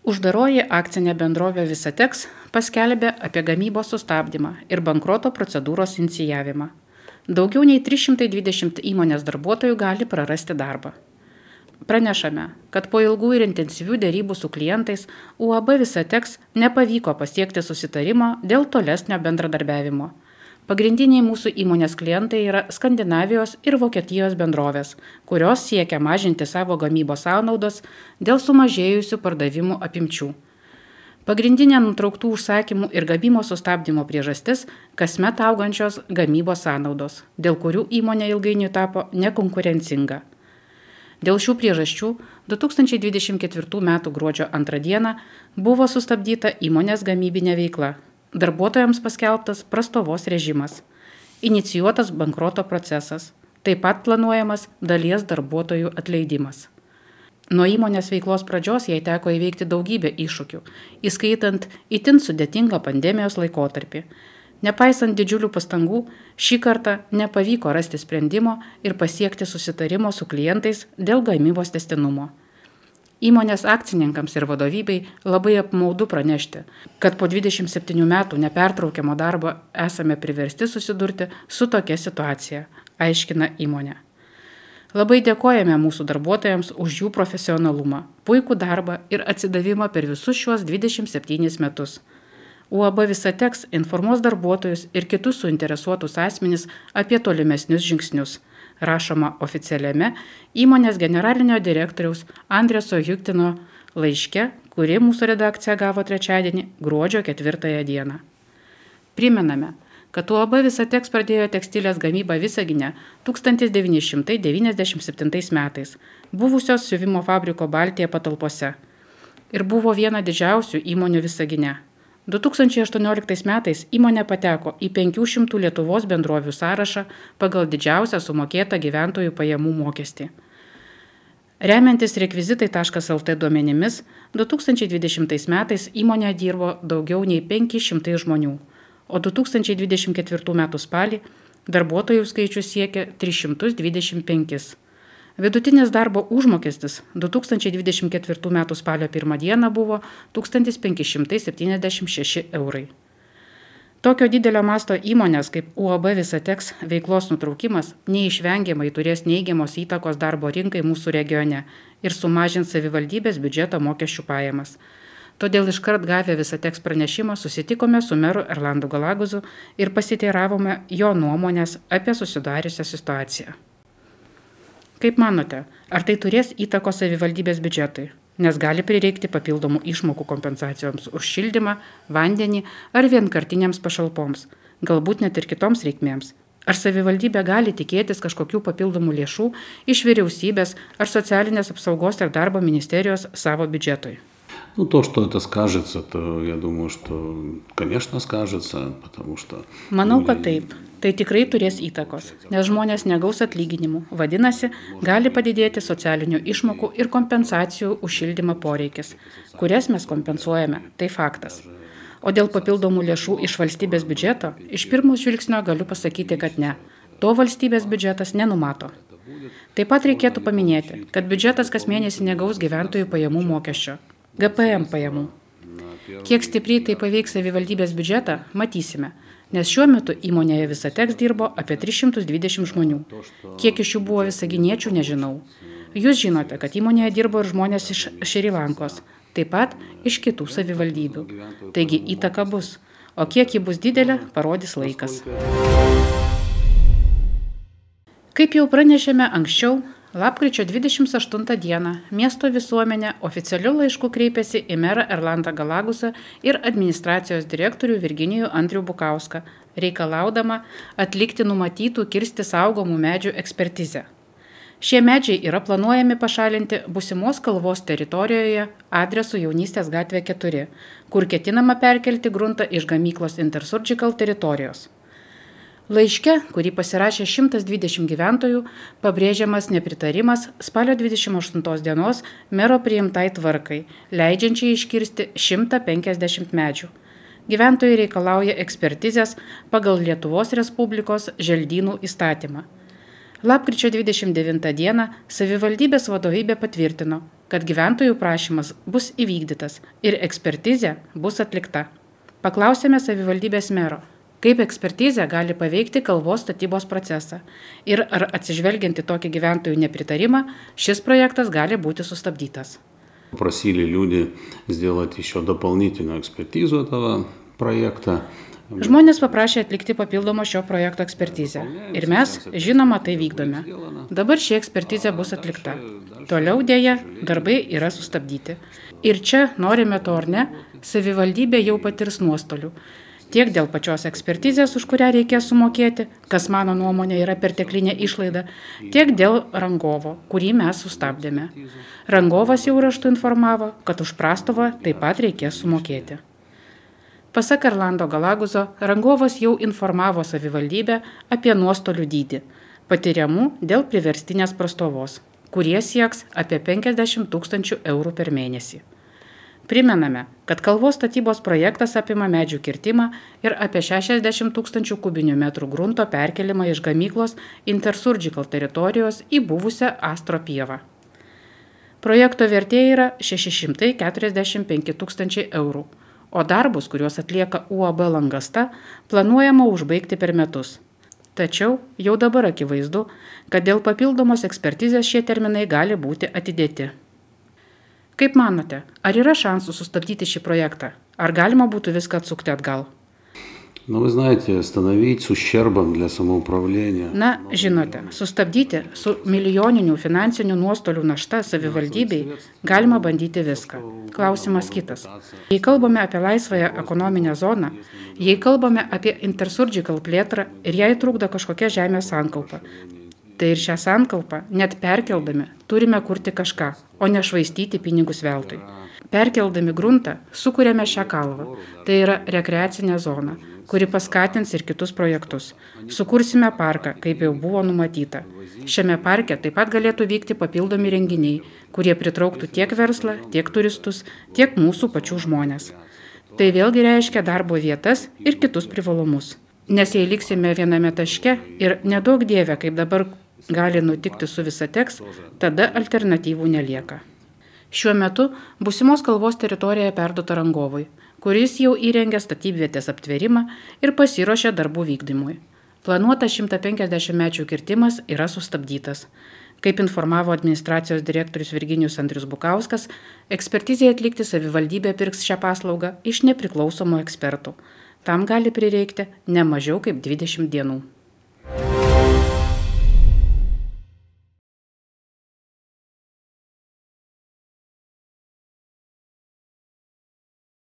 Uždaroji akcinė bendrovė Visatex paskelbė apie gamybos sustabdymą ir bankroto procedūros inicijavimą. Daugiau nei 320 įmonės darbuotojų gali prarasti darbą. Pranešame, kad po ilgų ir intensyvių dėrybų su klientais UAB Visatex nepavyko pasiekti susitarimo dėl tolesnio bendradarbiavimo. Pagrindiniai mūsų įmonės klientai yra Skandinavijos ir Vokietijos bendrovės, kurios siekia mažinti savo gamybos sąnaudas dėl sumažėjusių pardavimų apimčių. Pagrindinė nutrauktų užsakymų ir gamybos sustabdymo priežastis – kasmet augančios gamybos sąnaudos, dėl kurių įmonė ilgainiui tapo nekonkurencinga. Dėl šių priežasčių 2024 m. gruodžio 2 d. buvo sustabdyta įmonės gamybinė veikla. Darbuotojams paskelbtas prastovos režimas, inicijuotas bankroto procesas, taip pat planuojamas dalies darbuotojų atleidimas. Nuo įmonės veiklos pradžios jai teko įveikti daugybę iššūkių, įskaitant itin sudėtingą pandemijos laikotarpį. Nepaisant didžiulių pastangų, šį kartą nepavyko rasti sprendimo ir pasiekti susitarimo su klientais dėl gamybos tęstinumo. Įmonės akcininkams ir vadovybei labai apmaudu pranešti, kad po 27 metų nepertraukiamo darbo esame priversti susidurti su tokia situacija, aiškina įmonė. Labai dėkojame mūsų darbuotojams už jų profesionalumą, puikų darbą ir atsidavimą per visus šiuos 27 metus. UAB Visatex informuos darbuotojus ir kitus suinteresuotus asmenis apie tolimesnius žingsnius. Rašoma oficialiame įmonės generalinio direktoriaus Andreso Hiuktino laiške, kurį mūsų redakcija gavo trečiadienį, gruodžio 4 d. Primename, kad UAB Visatex pradėjo tekstilės gamybą Visagine 1997 metais, buvusios siuvimo fabriko Baltija patalpose, ir buvo viena didžiausių įmonių Visagine. 2018 metais įmonė pateko į 500 Lietuvos bendrovių sąrašą pagal didžiausią sumokėtą gyventojų pajamų mokestį. Remiantis rekvizitai.lt duomenimis, 2020 metais įmonė dirbo daugiau nei 500 žmonių, o 2024 metų spalį darbuotojų skaičius siekia 325. Vidutinis darbo užmokestis 2024 m. spalio 1 d. buvo 1576 eurai. Tokio didelio masto įmonės kaip UAB Visatex veiklos nutraukimas neišvengiamai turės neigiamos įtakos darbo rinkai mūsų regione ir sumažins savivaldybės biudžeto mokesčių pajamas. Todėl iškart gavę Visatex pranešimą susitikome su meru Erlandu Galaguzu ir pasiteiravome jo nuomonės apie susidariusią situaciją. Kaip manote, ar tai turės įtakos savivaldybės biudžetui, nes gali prireikti papildomų išmokų kompensacijoms už šildymą, vandenį ar vienkartinėms pašalpoms, galbūt net ir kitoms reikmėms? Ar savivaldybė gali tikėtis kažkokių papildomų lėšų iš vyriausybės ar socialinės apsaugos ir darbo ministerijos savo biudžetui? Ну, то, что это скажется, то я думаю, что, конечно, скажется, потому что... Manau, kad taip. Tai tikrai turės įtakos, nes žmonės negaus atlyginimų. Vadinasi, gali padidėti socialinių išmokų ir kompensacijų už šildymą poreikis, kurias mes kompensuojame, tai faktas. O dėl papildomų lėšų iš valstybės biudžeto, iš pirmo žvilgsnio galiu pasakyti, kad ne. To valstybės biudžetas nenumato. Taip pat reikėtų paminėti, kad biudžetas kas mėnesį negaus gyventojų pajamų mokesčio. GPM pajamų. Kiek stipriai tai paveiks savivaldybės biudžetą, matysime, nes šiuo metu įmonėje Visatex dirbo apie 320 žmonių. Kiek iš jų buvo visaginiečių, nežinau. Jūs žinote, kad įmonėje dirbo ir žmonės iš Šri Lankos, taip pat iš kitų savivaldybių. Taigi įtaka bus, o kiek ji bus didelė, parodys laikas. Kaip jau pranešėme anksčiau, lapkričio 28 dieną miesto visuomenė oficialiu laišku kreipėsi į merą Erlandą Galagusą ir administracijos direktorių Virginijų Andrių Bukauską, reikalaudama atlikti numatytų kirsti saugomų medžių ekspertizę. Šie medžiai yra planuojami pašalinti būsimos kalvos teritorijoje adresu Jaunystės gatvė 4, kur ketinama perkelti gruntą iš gamyklos Intersurgical teritorijos. Laiške, kurį pasirašė 120 gyventojų, pabrėžiamas nepritarimas spalio 28 dienos mero priimtai tvarkai, leidžiančiai iškirsti 150 medžių. Gyventojai reikalauja ekspertizės pagal Lietuvos Respublikos želdynų įstatymą. Lapkričio 29 dieną savivaldybės vadovybė patvirtino, kad gyventojų prašymas bus įvykdytas ir ekspertizė bus atlikta. Paklausėme savivaldybės mero, kaip ekspertizė gali paveikti kalvos statybos procesą ir ar atsižvelgiant į tokį gyventojų nepritarimą, šis projektas gali būti sustabdytas. Просили люди сделать еще дополнительную экспертизу этого проекта. Žmonės paprašė atlikti papildomą šio projekto ekspertizę ir mes, žinoma, tai vykdome. Dabar ši ekspertizė bus atlikta. Toliau dėja, darbai yra sustabdyti. Ir čia, norime to ar ne, savivaldybė jau patirs nuostolių. Tiek dėl pačios ekspertizės, už kurią reikės sumokėti, kas mano nuomonė yra perteklinė išlaida, tiek dėl rangovo, kurį mes sustabdėme. Rangovas jau raštu informavo, kad už prastovą taip pat reikės sumokėti. Pasak Erlando Galaguzo, rangovas jau informavo savivaldybę apie nuostolių dydį, patiriamų dėl priverstinės prastovos, kurie sieks apie 50 000 eurų per mėnesį. Primename, kad kalvos statybos projektas apima medžių kirtimą ir apie 60 000 kubinių metrų grunto perkelimą iš gamyklos Intersurgical teritorijos į buvusią Astro pievą. Projekto vertė yra 645 000 eurų. O darbus, kuriuos atlieka UAB Langasta, planuojama užbaigti per metus. Tačiau jau dabar akivaizdu, kad dėl papildomos ekspertizės šie terminai gali būti atidėti. Kaip manote, ar yra šansų sustabdyti šį projektą? Ar galima būtų viską atsukti atgal? Но вы знаете, остановить с ущербом для самоуправления. Na, žinote, sustabdyti su milijoninių finansinių nuostolių našta savivaldybei galima bandyti viską. Klausimas kitas. Jei kalbame apie laisvąją ekonominę zoną, jei kalbame apie Intersurgical plėtrą ir jai trukdo kažkokia žemės sankaupa, tai ir šią sankaupą, net perkeldami, turime kurti kažką, o ne švaistyti pinigus veltui. Perkeldami gruntą, sukūrėme šią kalvą. Tai yra rekreacinė zona, kuri paskatins ir kitus projektus. Sukursime parką, kaip jau buvo numatyta. Šiame parke taip pat galėtų vykti papildomi renginiai, kurie pritrauktų tiek verslą, tiek turistus, tiek mūsų pačių žmonės. Tai vėlgi reiškia darbo vietas ir kitus privalumus. Nes jei liksime viename taške ir nedaug dieve, kaip dabar gali nutikti su Visateks, tada alternatyvų nelieka. Šiuo metu būsimos kalvos teritorija perduota rangovui, kuris jau įrengė statybvietės aptvėrimą ir pasiruošė darbų vykdymui. Planuota 150 mečių kirtimas yra sustabdytas. Kaip informavo administracijos direktorius Virginijus Andrius Bukauskas, ekspertizėje atlikti savivaldybė pirks šią paslaugą iš nepriklausomų ekspertų. Tam gali prireikti ne mažiau kaip 20 dienų.